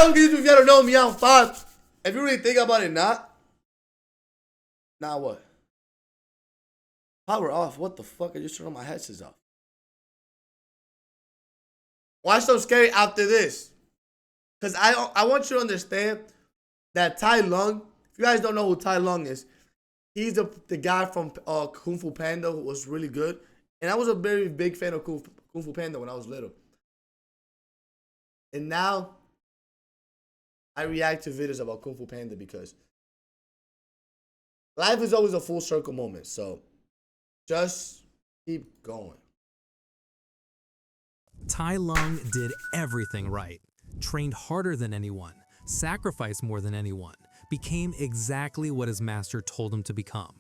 Yo, if you don't know me, I'm 5. If you really think about it, now what? Power off. What the fuck? I just turned my headsets off. Why so scary after this? Because I want you to understand that Tai Lung, if you guys don't know who Tai Lung is, he's the guy from Kung Fu Panda who was really good. And I was a very big fan of Kung Fu Panda when I was little. And now, I react to videos about Kung Fu Panda because life is always a full circle moment. So, just keep going. Tai Lung did everything right. Trained harder than anyone, sacrificed more than anyone, became exactly what his master told him to become.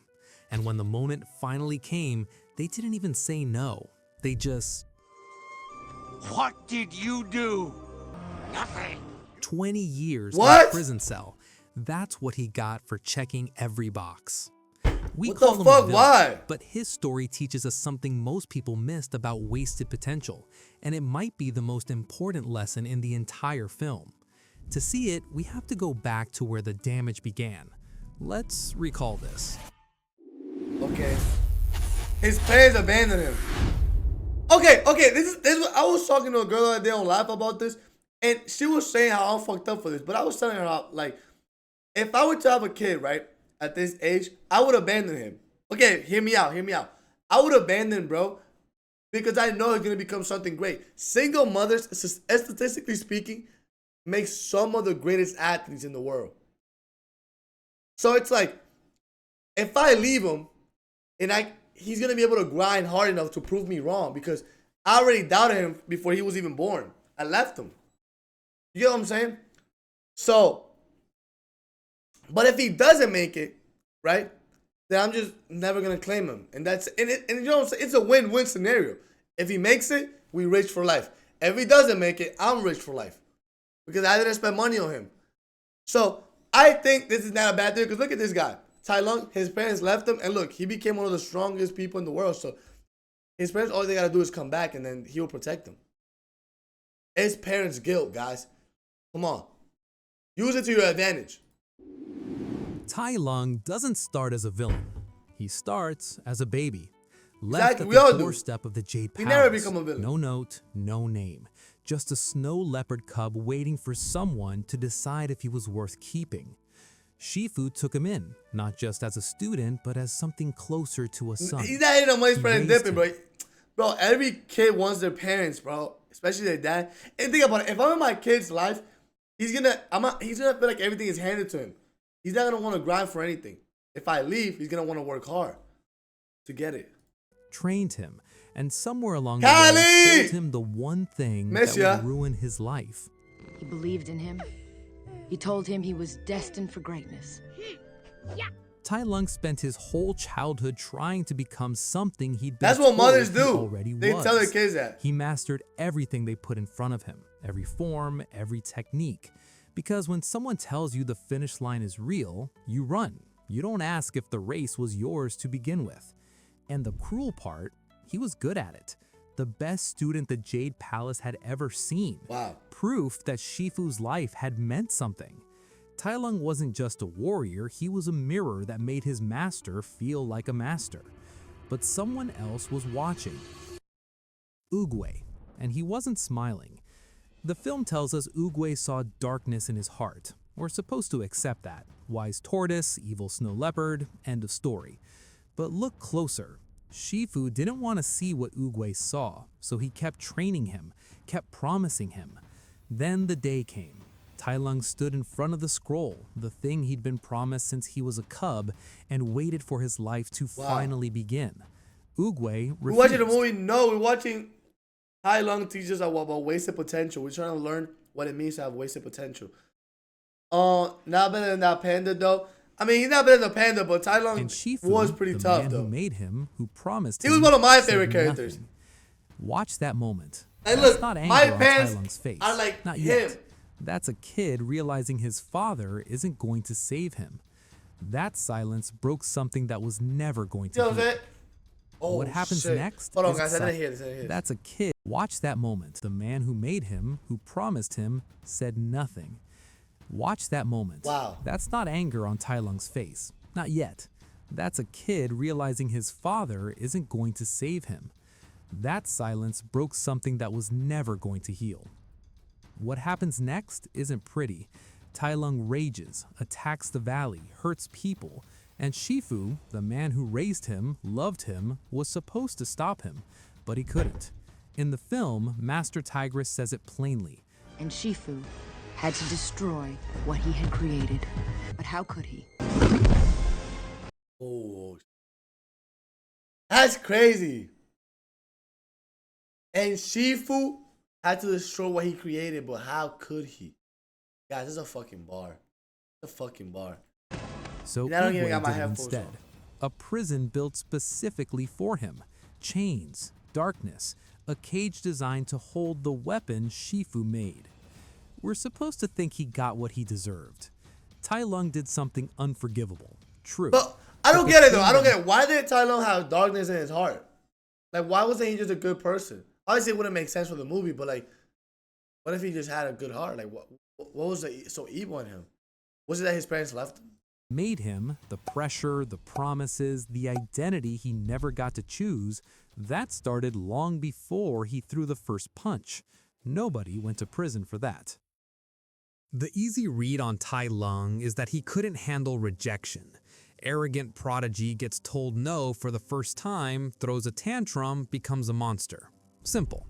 And when the moment finally came, they didn't even say no. They just... What did you do? Nothing. 20 years in What? a prison cell. That's what he got for checking every box. We What call the him a fuck? villain, Why? but his story teaches us something most people missed about wasted potential, and it might be the most important lesson in the entire film. To see it, we have to go back to where the damage began. Let's recall this. Okay. His parents abandoned him. Okay. This is what I was talking to a girl the other day on live about this, and she was saying how I'm fucked up for this, but I was telling her how, like, if I were to have a kid, right, at this age, I would abandon him. Okay, hear me out. I would abandon, bro, because I know he's gonna become something great. Single mothers, statistically speaking, make some of the greatest athletes in the world. So it's like, if I leave him, and he's gonna be able to grind hard enough to prove me wrong because I already doubted him before he was even born. I left him. You get what I'm saying? So, but if he doesn't make it, right, then I'm just never gonna claim him, and you know what I'm saying? It's a win-win scenario. If he makes it, we rich for life. If he doesn't make it, I'm rich for life because I didn't spend money on him. So I think this is not a bad thing because look at this guy. Tai Lung, his parents left him, and look, he became one of the strongest people in the world. So his parents, all they gotta do is come back, and then he'll protect them. It's parents' guilt, guys. Come on, use it to your advantage. Tai Lung doesn't start as a villain. He starts as a baby. Left Exactly, at we all the do. doorstep of the Jade We Palace. never become a villain. No note, no name. Just a snow leopard cub waiting for someone to decide if he was worth keeping. Shifu took him in, not just as a student, but as something closer to a son. He's not hitting no money He spreading raised dipping, him. bro. Bro, every kid wants their parents, bro, especially their dad. And think about it. If I'm in my kid's life, he's gonna feel like everything is handed to him. He's not gonna want to grind for anything. If I leave, he's gonna want to work hard to get it. Trained him, and somewhere along Kylie! the way told him the one thing Miss that ya. would ruin his life. He believed in him. He told him he was destined for greatness. Tai Lung spent his whole childhood trying to become something he'd been That's what told mothers he do. already They was. tell their kids that. He mastered everything they put in front of him, every form, every technique. Because when someone tells you the finish line is real, you run. You don't ask if the race was yours to begin with. And the cruel part, he was good at it. The best student the Jade Palace had ever seen. Wow. Proof that Shifu's life had meant something. Tai Lung wasn't just a warrior, he was a mirror that made his master feel like a master. But someone else was watching. Oogway, and he wasn't smiling. The film tells us Oogway saw darkness in his heart. We're supposed to accept that. Wise tortoise, evil snow leopard, end of story. But look closer. Shifu didn't want to see what Oogway saw, so he kept training him, kept promising him. Then the day came. Tai Lung stood in front of the scroll, the thing he'd been promised since he was a cub, and waited for his life to finally begin. Oogway refused. We're watching the movie. No, we're watching Tai Lung teach us about wasted potential. We're trying to learn what it means to have wasted potential. Not better than that panda though. I mean, he's not better than the panda, but Tai Lung And Shifu, was pretty the tough man though. who made him, who promised He him, was one of my said favorite characters. nothing. Watch that moment. And That's look, not anger my on parents Tai Lung's face. are like not him. yet. That's a kid realizing his father isn't going to save him. That silence broke something that was never going You know to what I'm be. saying? Oh, What happens shit. next? Hold on, is guys. I didn't exciting. hear this. I didn't hear this. That's a kid. Watch that moment. The man who made him, who promised him, said nothing. Watch that moment. Wow. That's not anger on Tai Lung's face. Not yet. That's a kid realizing his father isn't going to save him. That silence broke something that was never going to heal. What happens next isn't pretty. Tai Lung rages, attacks the valley, hurts people, and Shifu, the man who raised him, loved him, was supposed to stop him, but he couldn't. In the film, Master Tigress says it plainly. And Shifu had to destroy what he had created. But how could he? Oh, that's crazy. And Shifu had to destroy what he created, but how could he? Guys, this is a fucking bar. It's a fucking bar. So I don't even Oogway got my did headphones instead. on. A prison built specifically for him. Chains, darkness, a cage designed to hold the weapon Shifu made. We're supposed to think he got what he deserved. Tai Lung did something unforgivable. True. But I don't get it though. I don't get it. Why did Tai Lung have darkness in his heart? Like, why wasn't he just a good person? Obviously, it wouldn't make sense for the movie, but like, what if he just had a good heart? Like, what was so evil in him? Was it that his parents left him? Made him, the pressure, the promises, the identity he never got to choose, that started long before he threw the first punch. Nobody went to prison for that. The easy read on Tai Lung is that he couldn't handle rejection. Arrogant prodigy gets told no for the first time, throws a tantrum, becomes a monster. Simple.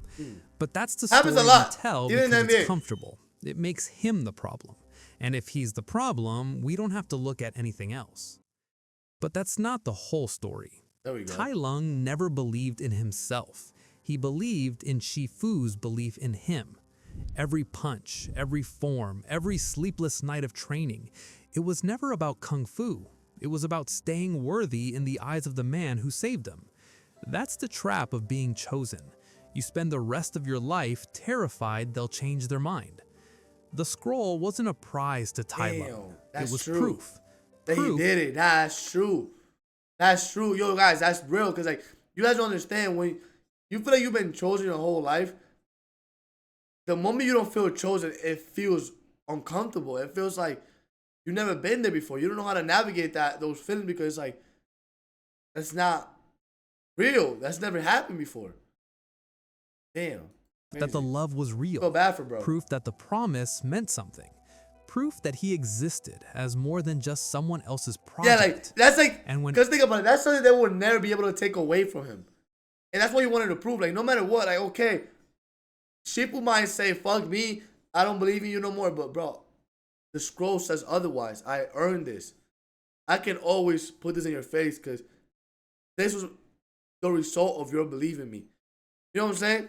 But that's the story Happens a lot. we tell Even in because the NBA. it's comfortable. It makes him the problem. And if he's the problem, we don't have to look at anything else. But that's not the whole story. There we go. Tai Lung never believed in himself. He believed in Shifu's belief in him. Every punch, every form, every sleepless night of training, it was never about kung fu. It was about staying worthy in the eyes of the man who saved him. That's the trap of being chosen. You spend the rest of your life terrified they'll change their mind. The scroll wasn't a prize to Tai Lung. That's It was true. proof. That he did it. That's true. That's true. Yo, guys, that's real. Because, like, you guys don't understand. When you feel like you've been chosen your whole life, the moment you don't feel chosen, it feels uncomfortable. It feels like you've never been there before. You don't know how to navigate those feelings because it's like, that's not real. That's never happened before. Damn. That the love was real. Feel bad for bro. Proof that the promise meant something. Proof that he existed as more than just someone else's project. Yeah, like, that's like, And when- because think about it, that's something they would never be able to take away from him. And that's what he wanted to prove. Like, no matter what, like, okay, people might say, fuck me, I don't believe in you no more. But, bro, the scroll says otherwise. I earned this. I can always put this in your face because this was the result of your belief in me. You know what I'm saying?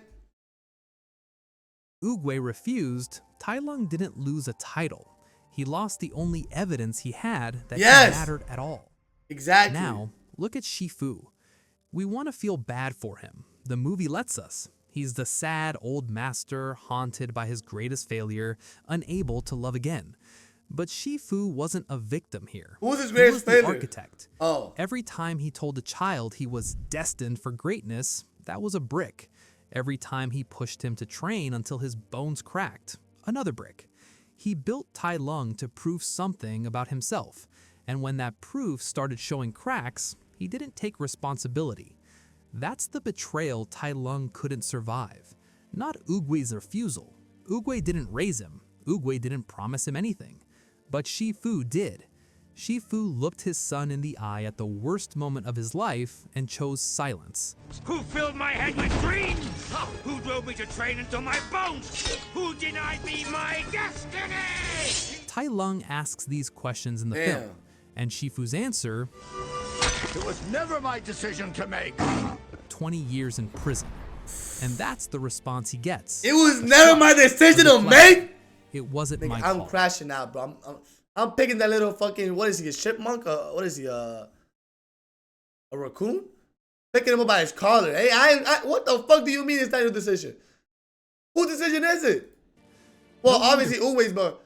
Oogway refused, Tai Lung didn't lose a title. He lost the only evidence he had that he mattered at all. Exactly. Now, look at Shifu. We want to feel bad for him. The movie lets us. He's the sad old master, haunted by his greatest failure, unable to love again. But Shifu wasn't a victim here. Who was his He greatest was the failure? architect. Oh. Every time he told a child he was destined for greatness, that was a brick. Every time he pushed him to train until his bones cracked, another brick. He built Tai Lung to prove something about himself, and when that proof started showing cracks, he didn't take responsibility. That's the betrayal Tai Lung couldn't survive. Not Oogway's refusal. Oogway didn't raise him. Oogway didn't promise him anything. But Shifu did. Shifu looked his son in the eye at the worst moment of his life and chose silence. Who filled my head with dreams? Who drove me to train until my bones? Who denied me my destiny? Tai Lung asks these questions in the film, and Shifu's answer, It was never my decision to make. 20 years in prison. And that's the response he gets. It was never my decision to make. It wasn't my I'm call. crashing out, bro. I'm picking that little fucking, what is he, a chipmunk? What is he, a raccoon? Picking him up by his collar. Hey, what the fuck do you mean it's not your decision? Whose decision is it? Well, obviously Uwe's, but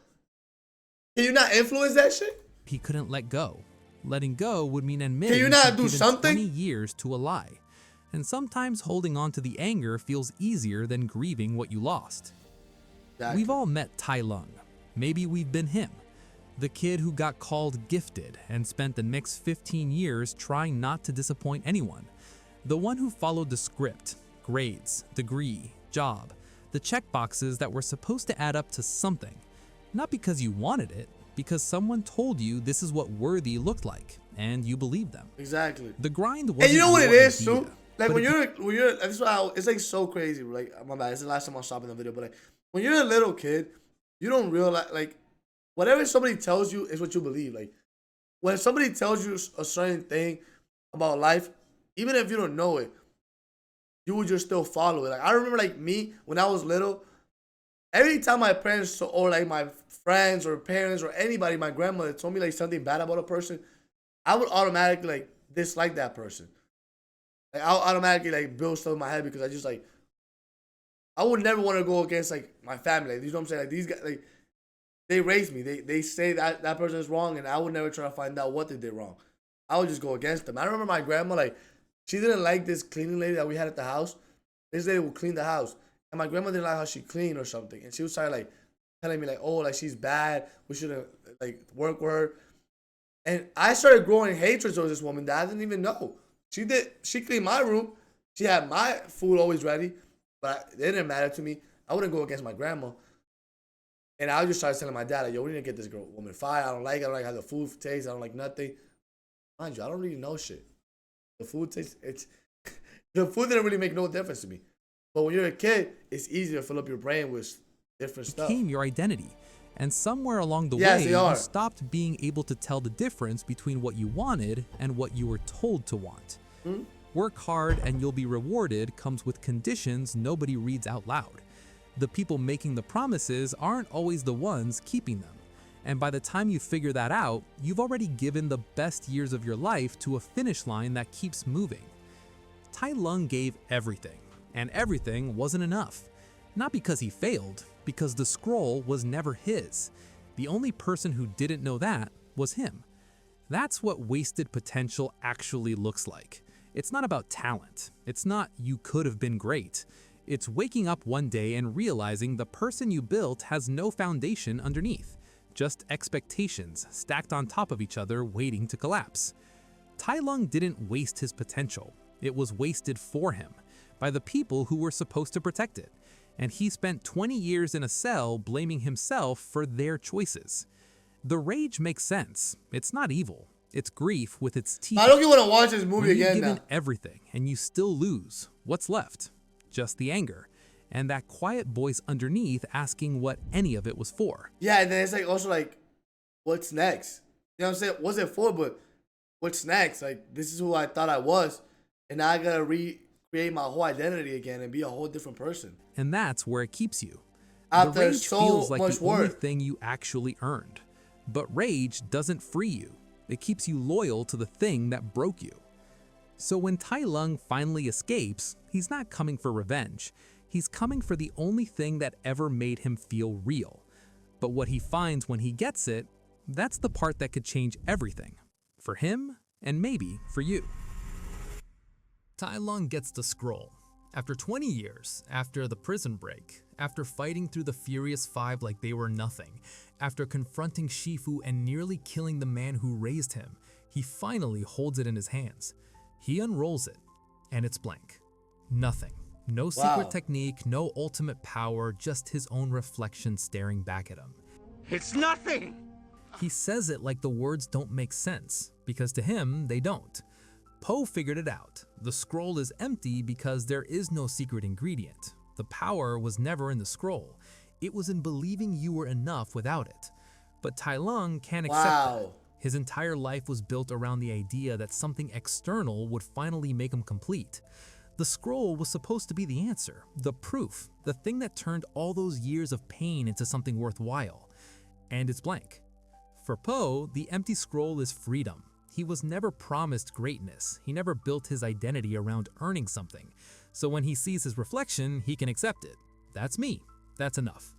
can you not influence that shit? He couldn't let go. Letting go would mean admitting Can you not he'd do given something? 20 years to a lie. And sometimes holding on to the anger feels easier than grieving what you lost. Exactly. We've all met Tai Lung. Maybe we've been him. The kid who got called gifted and spent the next 15 years trying not to disappoint anyone. The one who followed the script, grades, degree, job, the checkboxes that were supposed to add up to something. Not because you wanted it, because someone told you this is what worthy looked like, and you believed them. Exactly. The grind wasn't And you know what it your is idea, too? Like but when you're that's why it's like so crazy. Like my bad, it's the last time I'll stop in the video, but like when you're a little kid, you don't realize like whatever somebody tells you is what you believe. Like when somebody tells you a certain thing about life, even if you don't know it, you would just still follow it. Like I remember like me when I was little, every time my parents or like my friends or parents or anybody, my grandmother told me like something bad about a person, I would automatically like dislike that person. Like I'll automatically like build stuff in my head because I just like I would never want to go against like my family. Like, you know what I'm saying? Like these guys, like they raised me. They say that that person is wrong, and I would never try to find out what they did wrong. I would just go against them. I remember my grandma like she didn't like this cleaning lady that we had at the house. This lady would clean the house, and my grandma didn't like how she cleaned or something, and she was trying like telling me like, oh, like she's bad. We shouldn't like work with her. And I started growing hatred towards this woman that I didn't even know. She cleaned my room. She had my food always ready, but it didn't matter to me. I wouldn't go against my grandma. And I would just start telling my dad, like, yo, we need to get this woman fired. I don't like it. I don't like how the food tastes. I don't like nothing. Mind you, I don't really know shit. The food tastes, the food didn't really make no difference to me. But when you're a kid, it's easy to fill up your brain with different stuff. Became your identity. And somewhere along the Yes, way, they are. you stopped being able to tell the difference between what you wanted and what you were told to want. Work hard and you'll be rewarded comes with conditions nobody reads out loud. The people making the promises aren't always the ones keeping them. And by the time you figure that out, you've already given the best years of your life to a finish line that keeps moving. Tai Lung gave everything, and everything wasn't enough. Not because he failed, because the scroll was never his. The only person who didn't know that was him. That's what wasted potential actually looks like. It's not about talent. It's not you could have been great. It's waking up one day and realizing the person you built has no foundation underneath. Just expectations stacked on top of each other waiting to collapse. Tai Lung didn't waste his potential. It was wasted for him, by the people who were supposed to protect it. And he spent 20 years in a cell blaming himself for their choices. The rage makes sense. It's not evil. It's grief with its teeth. I don't even want to watch this movie When you've again given now. everything and you still lose, what's left? Just the anger. And that quiet voice underneath asking what any of it was for. Yeah, and then it's like also like, what's next? You know what I'm saying? What's it for? But what's next? Like this is who I thought I was, and now I gotta recreate my whole identity again and be a whole different person. And that's where it keeps you. After The rage so feels like much the only work. thing you actually earned. But rage doesn't free you. It keeps you loyal to the thing that broke you. So when Tai Lung finally escapes, he's not coming for revenge. He's coming for the only thing that ever made him feel real. But what he finds when he gets it, that's the part that could change everything. For him, and maybe for you. Tai Lung gets the scroll. After 20 years, after the prison break, after fighting through the Furious Five like they were nothing, after confronting Shifu and nearly killing the man who raised him, he finally holds it in his hands. He unrolls it, and it's blank. Nothing. No secret technique, no ultimate power, just his own reflection staring back at him. It's nothing! He says it like the words don't make sense, because to him, they don't. Poe figured it out. The scroll is empty because there is no secret ingredient. The power was never in the scroll. It was in believing you were enough without it. But Tai Lung can't accept that. His entire life was built around the idea that something external would finally make him complete. The scroll was supposed to be the answer, the proof, the thing that turned all those years of pain into something worthwhile. And it's blank. For Poe, the empty scroll is freedom. He was never promised greatness. He never built his identity around earning something. So when he sees his reflection, he can accept it. That's me. That's enough.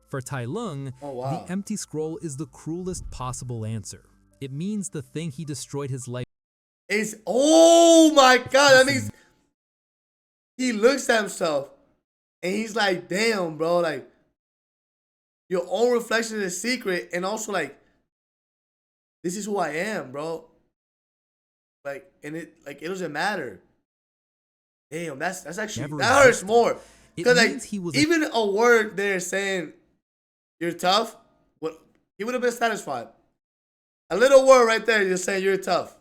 For Tai Lung, the empty scroll is the cruelest possible answer. It means the thing he destroyed his life. Oh my God, that means he looks at himself and he's like, damn, bro, like your own reflection is secret, and also like, this is who I am, bro. Like, and it doesn't matter. Damn, that's actually Never that hurts existed. more. It Cause like means he was even a word there saying you're tough, what he would have been satisfied. A little word right there, just saying you're tough.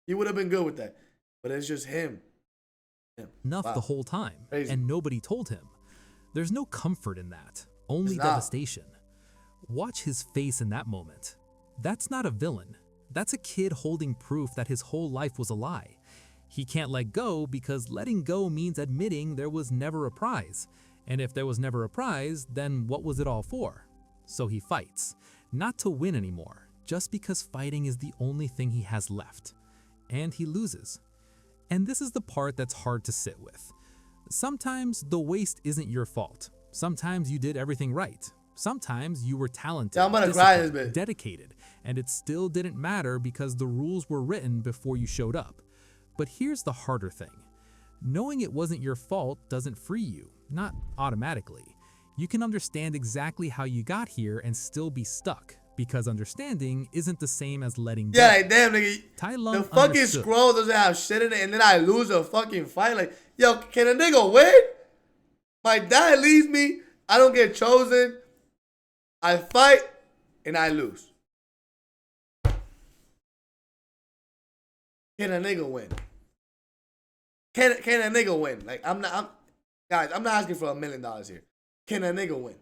He would have been good with that. But it's just him. enough Wow. the whole time, Crazy. and nobody told him. There's no comfort in that, only It's not. devastation. Watch his face in that moment. That's not a villain. That's a kid holding proof that his whole life was a lie. He can't let go because letting go means admitting there was never a prize. And if there was never a prize, then what was it all for? So he fights, not to win anymore, just because fighting is the only thing he has left. And he loses. And this is the part that's hard to sit with. Sometimes the waste isn't your fault. Sometimes you did everything right. Sometimes you were talented, Yeah, I'm gonna cry this disciplined, bit. dedicated, and it still didn't matter because the rules were written before you showed up. But here's the harder thing. Knowing it wasn't your fault doesn't free you, not automatically. You can understand exactly how you got here and still be stuck, because understanding isn't the same as letting go. Yeah, like damn nigga. Tai Lung The fucking understood. scroll doesn't have shit in it, and then I lose a fucking fight. Like, yo, can a nigga win? My dad leaves me, I don't get chosen. I fight and I lose. Can a nigga win? Can a nigga win? Like guys, I'm not asking for $1 million here. Can a nigga win?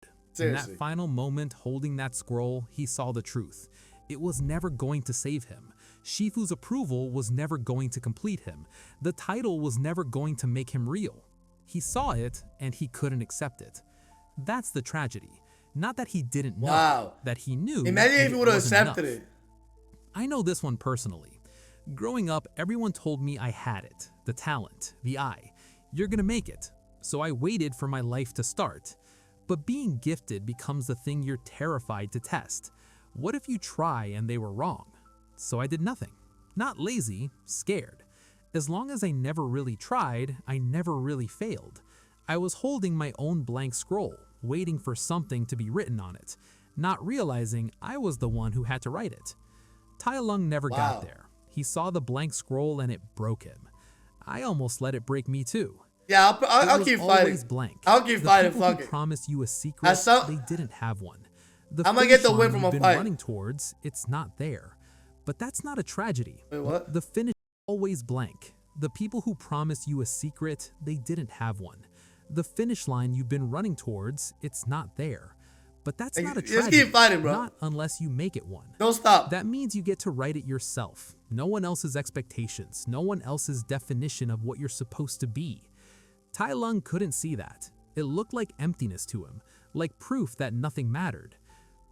In Seriously. that final moment holding that scroll, he saw the truth. It was never going to save him. Shifu's approval was never going to complete him. The title was never going to make him real. He saw it and he couldn't accept it. That's the tragedy. Not that he didn't know, Wow. that he knew. Imagine and if he it would have wasn't accepted enough. it. I know this one personally. Growing up, everyone told me I had it, the talent, the eye. You're gonna make it. So I waited for my life to start. But being gifted becomes the thing you're terrified to test. What if you try and they were wrong? So I did nothing. Not lazy, scared. As long as I never really tried, I never really failed. I was holding my own blank scroll, waiting for something to be written on it, not realizing I was the one who had to write it. Tai Lung never Wow. got there. He saw the blank scroll and it broke him. I almost let it break me too. Yeah, I'll It was keep always fighting. blank. I'll keep The fighting. people Fuck who it. promised you a secret, At some- they didn't have one. The I'm gonna get the finish win line from you've a been fight. running towards, it's not there. But that's not a tragedy. Wait, what? The finish is always blank. The people who promised you a secret, they didn't have one. The finish line you've been running towards, it's not there. But that's not a Just tragedy. keep fighting, bro. Not unless you make it one. Don't stop. That means you get to write it yourself. No one else's expectations, no one else's definition of what you're supposed to be. Tai Lung couldn't see that. It looked like emptiness to him, like proof that nothing mattered.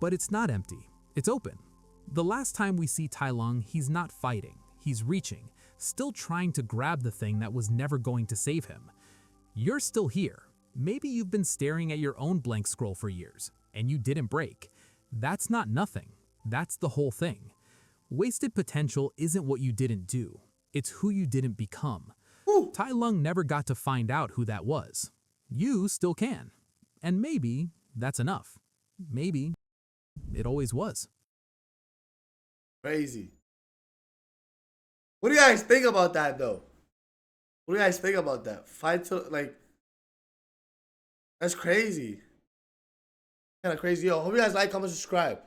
But it's not empty, it's open. The last time we see Tai Lung, he's not fighting, he's reaching, still trying to grab the thing that was never going to save him. You're still here. Maybe you've been staring at your own blank scroll for years, and you didn't break. That's not nothing, that's the whole thing. Wasted potential isn't what you didn't do, it's who you didn't become. Woo. Tai Lung never got to find out who that was. You still can. And maybe that's enough. Maybe it always was. Crazy. What do you guys think about that, though? What do you guys think about that? Fight to, like, that's crazy. Kind of crazy. Yo, hope you guys like, comment, subscribe.